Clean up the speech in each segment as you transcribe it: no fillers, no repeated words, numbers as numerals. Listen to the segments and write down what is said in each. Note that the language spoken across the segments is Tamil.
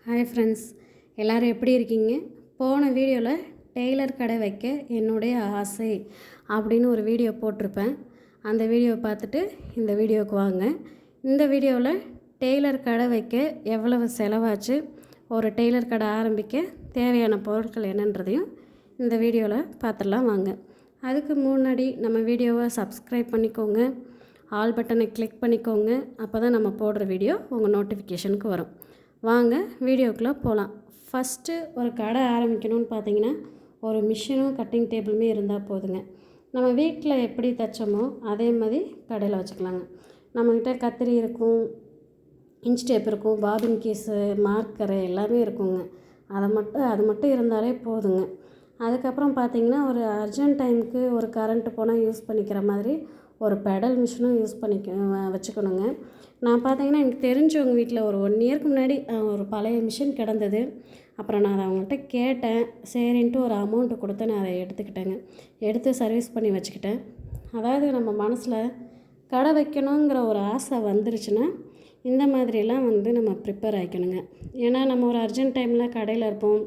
ஹாய் ஃப்ரெண்ட்ஸ், எல்லோரும் எப்படி இருக்கீங்க? போன வீடியோவில் டெய்லர் கடை வைக்க என்னுடைய ஆசை அப்படின்னு ஒரு வீடியோ போட்டிருப்பேன். அந்த வீடியோவை பார்த்துட்டு இந்த வீடியோவுக்கு வாங்க. இந்த வீடியோவில் டெய்லர் கடை வைக்க எவ்வளவு செலவாச்சு, ஒரு டெய்லர் கடை ஆரம்பிக்க தேவையான பொருட்கள் என்னன்றதையும் இந்த வீடியோவில் பார்த்துடலாம் வாங்க. அதுக்கு முன்னாடி நம்ம வீடியோவை சப்ஸ்கிரைப் பண்ணிக்கோங்க, ஆல் பட்டனை கிளிக் பண்ணிக்கோங்க. அப்போ தான் நம்ம போடுற வீடியோ உங்கள் நோட்டிஃபிகேஷனுக்கு வரும். வாங்க வீடியோக்குள்ளே போகலாம். ஃபஸ்ட்டு ஒரு கடை ஆரம்பிக்கணும்னு பார்த்தீங்கன்னா ஒரு மிஷினும் கட்டிங் டேபிளுமே இருந்தால் போதுங்க. நம்ம வீட்டில் எப்படி தைச்சோமோ அதே மாதிரி கடையில் வச்சுக்கலாங்க. நம்மக்கிட்ட கத்திரி இருக்கும், இன்ச் டேப் இருக்கும், பாபின் கேஸு, மார்க்கரு எல்லாமே இருக்குங்க. அது மட்டும் இருந்தாலே போதுங்க. அதுக்கப்புறம் பார்த்திங்கன்னா ஒரு அர்ஜென்ட் டைமுக்கு ஒரு கரண்ட்டு போனால் யூஸ் பண்ணிக்கிற மாதிரி ஒரு பெடல் மிஷினும் யூஸ் வச்சுக்கணுங்க. நான் பார்த்தீங்கன்னா எனக்கு தெரிஞ்சவங்க வீட்டில் ஒரு 1 இயருக்கு முன்னாடி ஒரு பழைய மிஷின் கிடந்தது. அப்புறம் நான் அதை அவங்கள்ட்ட கேட்டேன். சரின்ட்டு ஒரு அமௌண்ட்டு கொடுத்து நான் அதை எடுத்துக்கிட்டேங்க. எடுத்து சர்வீஸ் பண்ணி வச்சுக்கிட்டேன். அதாவது நம்ம மனசில் கடை வைக்கணுங்கிற ஒரு ஆசை வந்துருச்சுன்னா இந்த மாதிரிலாம் நம்ம ப்ரிப்பேர் ஆகிக்கணுங்க. ஏன்னா நம்ம ஒரு அர்ஜென்ட் டைமில் கடையில் இருப்போம்,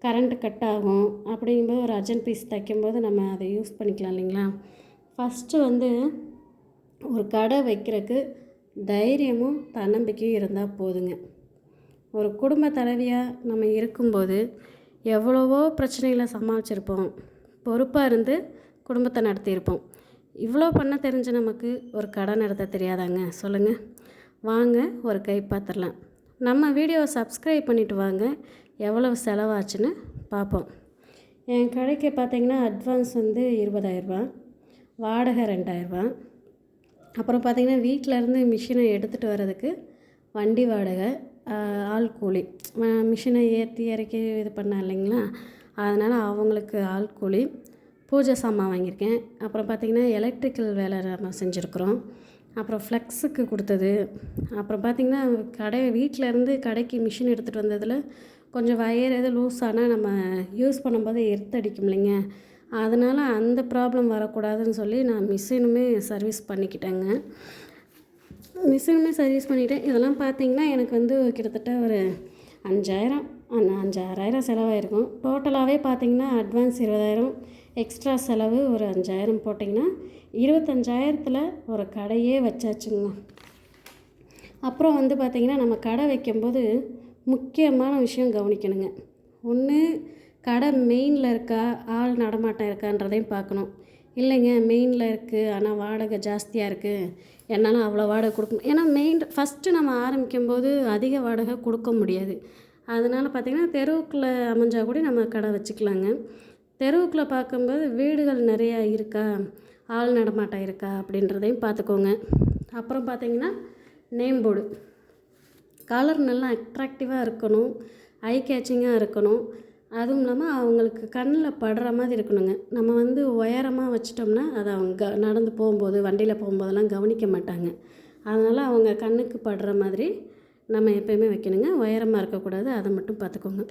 கரண்ட்டு கட் ஆகும். அப்படிங்கும்போது ஒரு அர்ஜென்ட் பீஸ் தைக்கும்போது நம்ம அதை யூஸ் பண்ணிக்கலாம் இல்லைங்களா? ஃபஸ்ட்டு ஒரு கடை வைக்கிறதுக்கு தைரியமும் தன்னம்பிக்கையும் இருந்தால் போதுங்க. ஒரு குடும்ப தலைவியாக நம்ம இருக்கும்போது எவ்வளவோ பிரச்சனைகளை சமாளிச்சிருப்போம், பொறுப்பாக இருந்து குடும்பத்தை நடத்தியிருப்போம். இவ்வளோ பண்ண தெரிஞ்ச நமக்கு ஒரு கடை நடத்த தெரியாதாங்க சொல்லுங்கள்? வாங்க ஒரு கை பார்த்துடலாம். நம்ம வீடியோவை சப்ஸ்கிரைப் பண்ணிவிட்டு வாங்க, எவ்வளவு செலவாச்சுன்னு பார்ப்போம். என் கடைக்கு பார்த்திங்கன்னா அட்வான்ஸ் 20,000 ரூபா, வாடகை 2,000 ரூபா. அப்புறம் பார்த்திங்கன்னா வீட்டிலேருந்து மிஷினை எடுத்துகிட்டு வர்றதுக்கு வண்டி வாடகை, ஆள் கூலி. மிஷினை ஏற்றி இறக்கி இது பண்ண இல்லைங்களா, அதனால் அவங்களுக்கு ஆள் கூலி. பூஜை சாமான் வாங்கியிருக்கேன். அப்புறம் பார்த்திங்கன்னா எலக்ட்ரிக்கல் வேலை நம்ம செஞ்சுருக்குறோம். அப்புறம் ஃப்ளெக்ஸுக்கு கொடுத்தது. அப்புறம் பார்த்திங்கன்னா வீட்டிலேருந்து கடைக்கு மிஷின் எடுத்துகிட்டு வந்ததில் கொஞ்சம் வயர் எதுவும் லூஸ் ஆனால் நம்ம யூஸ் பண்ணும்போது எர்த்தடிக்கும் இல்லைங்க, அதனால் அந்த ப்ராப்ளம் வரக்கூடாதுன்னு சொல்லி நான் மிஷினுமே சர்வீஸ் பண்ணிக்கிட்டேங்க. சர்வீஸ் பண்ணிவிட்டேன். இதெல்லாம் பார்த்திங்கன்னா எனக்கு கிட்டத்தட்ட ஒரு 5,000 செலவாயிருக்கும். டோட்டலாகவே பார்த்திங்கன்னா அட்வான்ஸ் 20,000, எக்ஸ்ட்ரா செலவு ஒரு 5,000 போட்டிங்கன்னா 25,000த்தில் ஒரு கடையே வச்சாச்சுங்க. அப்புறம் பார்த்திங்கன்னா நம்ம கடை வைக்கும்போது முக்கியமான விஷயம் கவனிக்கணுங்க. ஒன்று, கடை மெயினில் இருக்கா, ஆள் நடமாட்டம் இருக்கான்றதையும் பார்க்கணும். இல்லைங்க மெயினில் இருக்குது ஆனால் வாடகை ஜாஸ்தியாக இருக்குது, என்னால் அவ்வளோ வாடகை கொடுக்க ஏன்னா ஃபஸ்ட்டு நம்ம ஆரம்பிக்கும்போது அதிக வாடகை கொடுக்க முடியாது. அதனால் பார்த்திங்கன்னா தெருவுக்குள்ளே அமைஞ்சால் கூட நம்ம கடை வச்சுக்கலாங்க. தெருவுக்குள்ளே பார்க்கும்போது வீடுகள் நிறையா இருக்கா, ஆள் நடமாட்டம் இருக்கா அப்படின்றதையும் பார்த்துக்கோங்க. அப்புறம் பார்த்திங்கன்னா நேம் போர்டு கலர் நல்லா அட்ராக்டிவாக இருக்கணும், ஐ கேச்சிங்காக இருக்கணும். அதுவும் இல்லாமல் அவங்களுக்கு கண்ணில் படுற மாதிரி இருக்கணுங்க. நம்ம உயரமாக வச்சிட்டோம்னா அதை அவங்க நடந்து போகும்போது, வண்டியில் போகும்போதெல்லாம் கவனிக்க மாட்டாங்க. அதனால் அவங்க கண்ணுக்கு படுற மாதிரி நம்ம எப்போயுமே வைக்கணுங்க. உயரமாக இருக்கக்கூடாது, அதை மட்டும் பார்த்துக்கோங்க.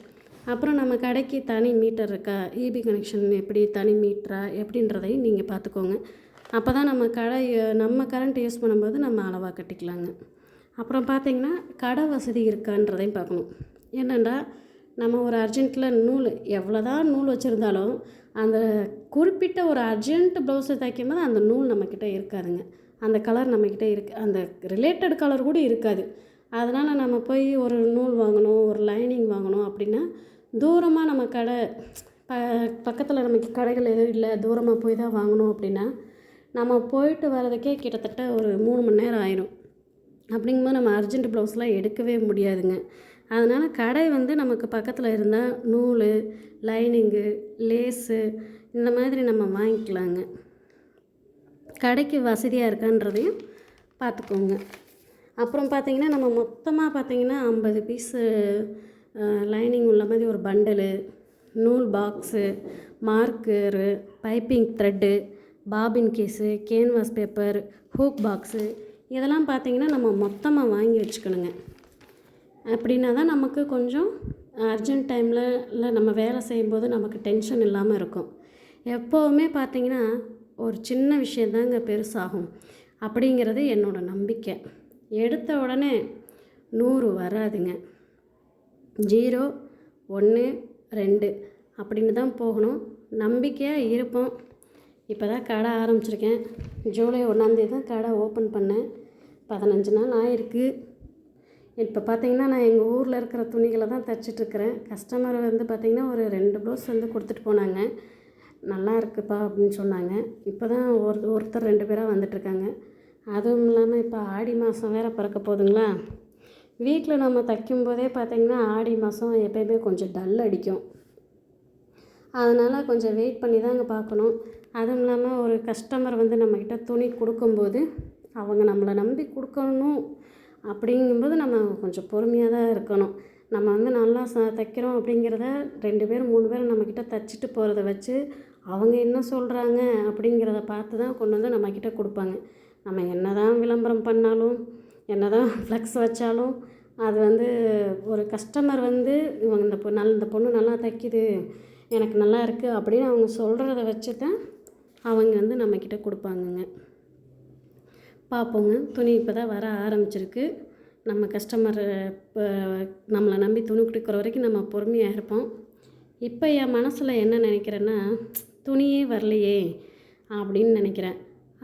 அப்புறம் நம்ம கடைக்கு தனி மீட்டர் இருக்கா, இபி கனெக்ஷன் எப்படி தனி மீட்டரா எப்படின்றதையும் நீங்கள் பார்த்துக்கோங்க. அப்போ தான் நம்ம கரண்ட் யூஸ் பண்ணும்போது நம்ம அளவாக கட்டிக்கலாங்க. அப்புறம் பார்த்திங்கன்னா கடை வசதி இருக்கான்றதையும் பார்க்கணும். என்னென்னா நம்ம ஒரு அர்ஜென்ட்டில் எவ்வளோதான் நூல் வச்சுருந்தாலும் அந்த குறிப்பிட்ட ஒரு அர்ஜென்ட் ப்ளவுஸை தைக்கும்போது அந்த நூல் நம்மக்கிட்ட இருக்காதுங்க. அந்த கலர் நம்மக்கிட்ட அந்த ரிலேட்டட் கலர் கூட இருக்காது. அதனால் நம்ம போய் ஒரு நூல் வாங்கணும், ஒரு லைனிங் வாங்கணும் அப்படின்னா தூரமாக நம்ம கடை பக்கத்தில் நமக்கு கடைகள் எதுவும் இல்லை, தூரமாக போய் தான் வாங்கணும் அப்படின்னா நம்ம போயிட்டு வர்றதுக்கே கிட்டத்தட்ட ஒரு 3 மணி நேரம் ஆயிடும். அப்படிங்கும்போது நம்ம அர்ஜென்ட் ப்ளவுஸ்லாம் எடுக்கவே முடியாதுங்க. அதனால் கடை நமக்கு பக்கத்தில் இருந்தால் நூல், லைனிங்கு, லேஸு இந்த மாதிரி நம்ம வாங்கிக்கலாங்க. கடைக்கு வசதியாக இருக்கான்றதையும் பார்த்துக்கோங்க. அப்புறம் பார்த்திங்கன்னா நம்ம மொத்தமாக பார்த்திங்கன்னா 50 பீஸு லைனிங் உள்ள மாதிரி ஒரு பண்டலு, நூல் box, marker, piping thread, bobbin case, canvas paper, hook box இதெல்லாம் பார்த்திங்கன்னா நம்ம மொத்தமாக வாங்கி வச்சுக்கணுங்க. அப்படின்னா தான் நமக்கு கொஞ்சம் அர்ஜென்ட் டைமில் இல்லை நம்ம வேலை செய்யும்போது நமக்கு டென்ஷன் இல்லாமல் இருக்கும். எப்போவுமே பார்த்திங்கன்னா ஒரு சின்ன விஷயந்தாங்க பெருசாகும் அப்படிங்கிறது என்னோடய நம்பிக்கை. எடுத்த உடனே 100 வராதுங்க. 0 1 2 அப்படின்னு தான் போகணும். நம்பிக்கையாக இருப்போம். இப்போ தான் கடை ஆரம்பிச்சிருக்கேன். ஜூலை 1ஆந்தேதி தான் கடை ஓப்பன் பண்ணேன். 15 நாள் ஆயிருக்கு. இப்போ பார்த்திங்கன்னா நான் எங்கள் ஊரில் இருக்கிற துணிகளை தான் தைச்சிட்ருக்கிறேன். கஸ்டமர் வந்து பார்த்திங்கன்னா ஒரு 2 ப்ளவுஸ் வந்து கொடுத்துட்டு போனாங்க. நல்லா இருக்குப்பா அப்படின்னு சொன்னாங்க. இப்போ தான் ஒருத்தர் 2 பேராக வந்துட்டுருக்காங்க. அதுவும் இல்லாமல் இப்போ ஆடி மாதம் வேறு பிறக்க போகுதுங்களா. வீட்டில் நம்ம தைக்கும்போதே பார்த்திங்கன்னா ஆடி மாதம் எப்போயுமே கொஞ்சம் டல் அடிக்கும். அதனால் கொஞ்சம் வெயிட் பண்ணி தாங்க பார்க்கணும். அதுவும் இல்லாமல் ஒரு கஸ்டமர் வந்து நம்மக்கிட்ட துணி கொடுக்கும்போது அவங்க நம்மளை நம்பி கொடுக்கணும் அப்படிங்கும்போது நம்ம கொஞ்சம் பொறுமையாக தான் இருக்கணும். நம்ம வந்து நல்லா தைக்கிறோம் அப்படிங்கிறத 2 பேர் 3 பேர் நம்மக்கிட்ட தைச்சிட்டு போகிறத வச்சு அவங்க என்ன சொல்கிறாங்க அப்படிங்கிறத பார்த்து தான் கொண்டு வந்து நம்மக்கிட்ட கொடுப்பாங்க. நம்ம என்ன தான் விளம்பரம் பண்ணாலும் என்ன தான் ஃப்ளெக்ஸ் வச்சாலும் அது வந்து ஒரு கஸ்டமர் வந்து இவங்க இந்த பொண்ணு நல்லா தைக்குது, எனக்கு நல்லா இருக்குது அப்படின்னு அவங்க சொல்கிறத வச்சு தான் அவங்க வந்து நம்மக்கிட்ட கொடுப்பாங்கங்க. பார்ப்போங்க. துணி இப்போ தான் வர ஆரம்பிச்சிருக்கு. நம்ம கஸ்டமர் இப்போ நம்மளை நம்பி துணி கொடுக்குற வரைக்கும் நம்ம பொறுமையாக இருப்போம். இப்போ என் மனசில் என்ன நினைக்கிறேன்னா, துணியே வரலையே அப்படின்னு நினைக்கிறேன்.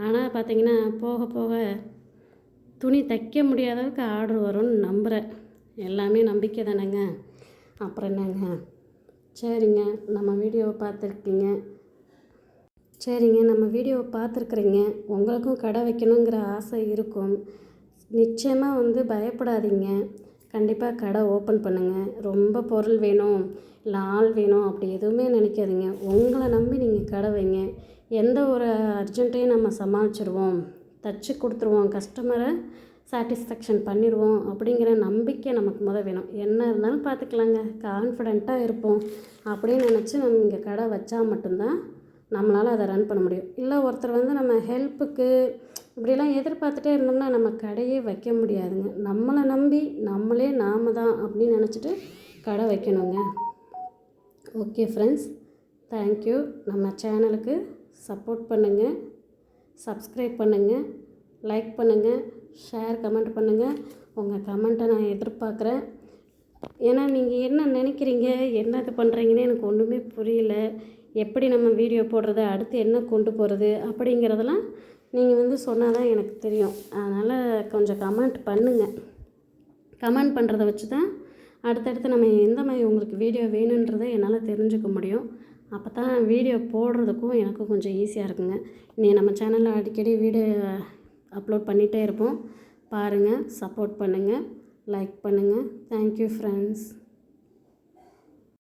ஆனால் பார்த்திங்கன்னா போக போக துணி தைக்க முடியாத அளவுக்கு ஆர்டர் வரும்னு நம்புகிறேன். எல்லாமே நம்பிக்கை தானேங்க. அப்புறம் என்னங்க. சரிங்க, நம்ம வீடியோவை பார்த்துருக்குறீங்க. உங்களுக்கும் கடை வைக்கணுங்கிற ஆசை இருக்கும். நிச்சயமாக வந்து பயப்படாதீங்க. கண்டிப்பாக கடை ஓப்பன் பண்ணுங்கள். ரொம்ப பொருள் வேணும் இல்லை ஆள் வேணும் அப்படி எதுவுமே நினைக்காதீங்க. உங்களை நம்பி நீங்கள் கடை வைங்க. எந்த ஒரு அர்ஜென்ட்டையும் நம்ம சமாளிச்சிடுவோம், தச்சு கொடுத்துருவோம், கஸ்டமரை சாட்டிஸ்ஃபேக்ஷன் பண்ணிடுவோம் அப்படிங்கிற நம்பிக்கை நமக்கு வேணும். என்ன இருந்தாலும் பார்த்துக்கலாங்க, கான்ஃபிடெண்ட்டாக இருப்போம் அப்படின்னு நினச்சி நம்ம இங்கே கடை வச்சா மட்டும்தான் நம்மளால் அதை ரன் பண்ண முடியும். இல்லை ஒருத்தர் வந்து நம்ம ஹெல்ப்புக்கு இப்படிலாம் எதிர்பார்த்துட்டே இருந்தோம்னா நம்ம கடையே வைக்க முடியாதுங்க. நம்மளை நம்பி நாம தான் அப்படின்னு நினச்சிட்டு கடை வைக்கணுங்க. Okay friends, thank you. நம்ம சேனலுக்கு சப்போர்ட் பண்ணுங்கள், சப்ஸ்கிரைப் பண்ணுங்கள், லைக் பண்ணுங்கள், ஷேர் கமெண்ட் பண்ணுங்கள். உங்கள் கமெண்ட்டை நான் எதிர்பார்க்குறேன். ஏன்னா நீங்கள் என்ன நினைக்கிறீங்க, என்ன இது பண்ணுறீங்கன்னு எனக்கு ஒன்றுமே புரியல. எப்படி நம்ம வீடியோ போடுறது, அடுத்து என்ன கொண்டு போகிறது அப்படிங்கிறதெல்லாம் நீங்கள் வந்து சொன்னால் தான் எனக்கு தெரியும். அதனால் கொஞ்சம் கமெண்ட் பண்ணுங்கள். கமெண்ட் பண்ணுறத வச்சு தான் அடுத்தடுத்து நம்ம எந்த மாதிரி உங்களுக்கு வீடியோ வேணுன்றதை என்னால் தெரிஞ்சுக்க முடியும். அப்போ தான் வீடியோ போடுறதுக்கும் எனக்கும் கொஞ்சம் ஈஸியாக இருக்குங்க. நீ நம்ம சேனலில் அடிக்கடி வீடியோ அப்லோட் பண்ணிகிட்டே இருப்போம். பாருங்கள், சப்போர்ட் பண்ணுங்கள், லைக் பண்ணுங்கள். Thank you friends.